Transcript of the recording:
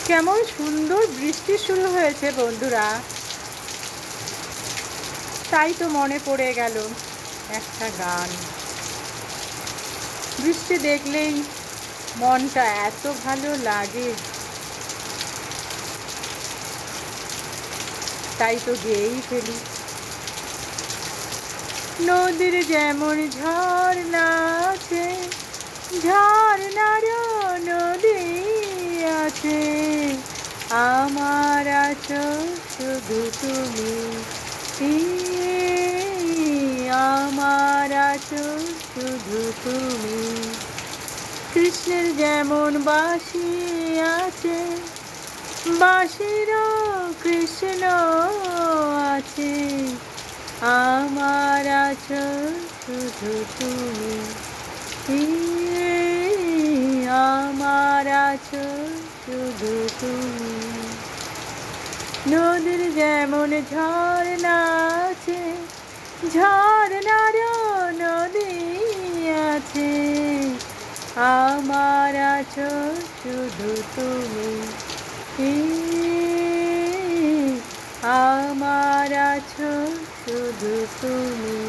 কেমন সুন্দর বৃষ্টি শুরু হয়েছে বন্ধুরা। তাই তো মনে পড়ে গেল একটা গান। বৃষ্টি দেখলেই মনটা এত ভালো লাগে, তাই তো গেয়েই ফেলি। নদীর যেমন ঝর্ণা আছে, ঝর্ণারও নদী আছে, আমার আছো শুধু তুমি, আমার আছো শুধু তুমি। কৃষ্ণের যেমন বাঁশি আছে, বাঁশিরও কৃষ্ণ আছে, আমার আছো শুধু তুমি, আমার আছো শুধু তুমি। নদীর যেমন ঝর্ণা আছে, ঝর্ণারও নদী আছে, আমার আছো শুধু তুমি, আমার আছো শুধু তুমি।